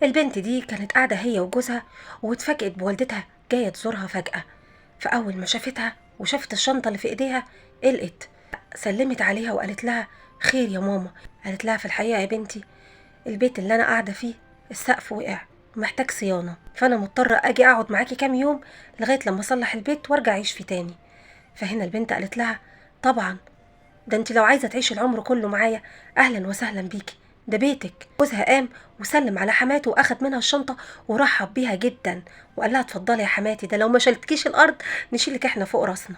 البنت دي كانت قاعدة هي وجوزها، واتفاجئت بوالدتها جاية تزورها فجأة. فأول ما شافتها وشافت الشنطة اللي في إيديها قلقت، سلمت عليها وقالت لها: خير يا ماما؟ قالت لها: في الحقيقة يا بنتي، البيت اللي أنا قاعدة فيه السقف وقع ومحتاج صيانة، فأنا مضطرة أجي أقعد معاكي كام يوم لغاية لما أصلح البيت وأرجع أعيش فيه تاني. فهنا البنت قالت لها: طبعا، ده انت لو عايزة تعيشي العمر كله معايا أهلا وسهلا بيكي، ده بيتك. جوزها قام وسلم على حماته واخد منها الشنطة ورحب بيها جدا، وقال لها: اتفضلي يا حماتي، ده لو ما شلتكيش الأرض نشيلك احنا فوق راسنا.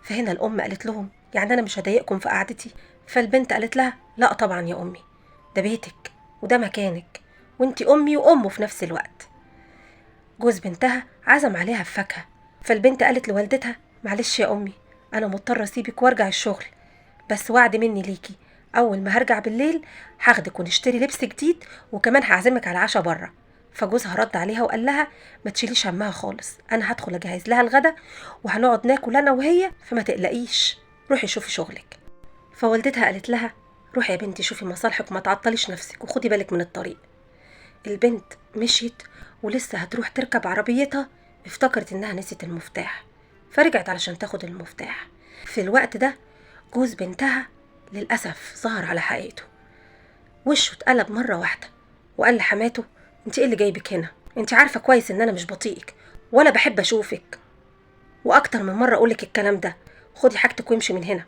فهنا الأم قالت لهم: يعني أنا مش هضايقكم في قعدتي؟ فالبنت قالت لها: لا طبعا يا أمي، ده بيتك وده مكانك، وانتي أمي وأمه في نفس الوقت. جوز بنتها عزم عليها بفاكهة، فالبنت قالت لوالدتها: معلش يا أمي، أنا مضطرة أسيبك وأرجع الشغل، بس وعد مني ليكي، أول ما هرجع بالليل هاخدك ونشتري لبس جديد، وكمان هعزمك على عشاء بره. فجوزها رد عليها وقال لها: ما تشيليش همها خالص، أنا هدخل أجهز لها الغدا وهنقعد ناكل أنا وهي، فما تقلقيش، روحي شوفي شغلك. فوالدتها قالت لها: روحي يا بنتي شوفي مصالحك وما تعطليش نفسك وخدي بالك من الطريق. البنت مشيت ولسه هتروح تركب عربيتها، افتكرت انها نسيت المفتاح، فرجعت علشان تاخد المفتاح. في الوقت ده جوز بنتها للأسف ظهر على حقيقته، وشه اتقلب مرة واحدة وقال لحماته: انت ايه اللي جايبك هنا؟ انت عارفة كويس ان انا مش بطيئك ولا بحب اشوفك، واكتر من مرة اقولك الكلام ده، خدي حاجتك وامشي من هنا.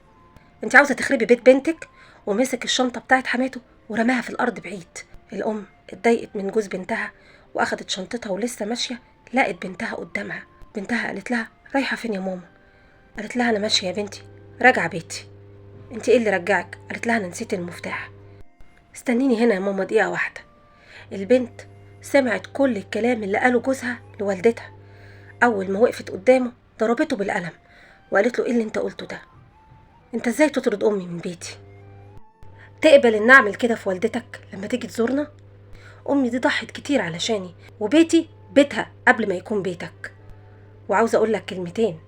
انت عاوزة تخربي بيت بنتك؟ ومسك الشنطة بتاعت حماته ورماها في الارض بعيد. الام اتضايقت من جوز بنتها واخدت شنطتها ولسه ماشية لقت بنتها قدامها. بنتها قالت لها: رايحة فين يا ماما؟ قالت لها: انا ماشية يا بنتي، راجعة بيتي. انت ايه اللي رجعك؟ قالت لها: انا نسيت المفتاح. استنيني هنا يا ماما دقيقة واحدة. البنت سمعت كل الكلام اللي قاله جوزها لوالدتها. اول ما وقفت قدامه ضربته بالقلم وقالت له: ايه اللي انت قلته ده؟ انت ازاي تطرد امي من بيتي؟ تقبل ان اعمل كده في والدتك لما تيجي تزورنا؟ امي دي ضحت كتير علشاني، وبيتي بيتها قبل ما يكون بيتك. وعاوزة اقول لك كلمتين: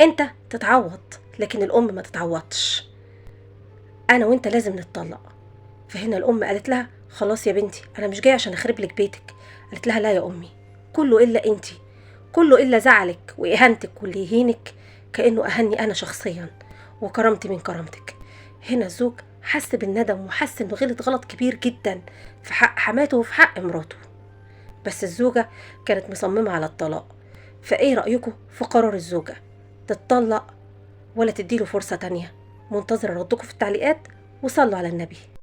انت تتعوض لكن الام ما تتعوضش، انا وانت لازم نتطلق. فهنا الام قالت لها: خلاص يا بنتي، انا مش جايه عشان اخرب لك بيتك. قالت لها: لا يا امي، كله الا انتي، كله الا زعلك واهانتك، واللي يهينك كانه اهني انا شخصيا وكرامتي من كرامتك. هنا الزوج حس بالندم وحس انه غلط غلط كبير جدا في حق حماته وفي حق مراته، بس الزوجه كانت مصممه على الطلاق. فايه رايكم في قرار الزوجه؟ تتطلق ولا تديله فرصه تانية؟ منتظره ردكم في التعليقات، وصلوا على النبي.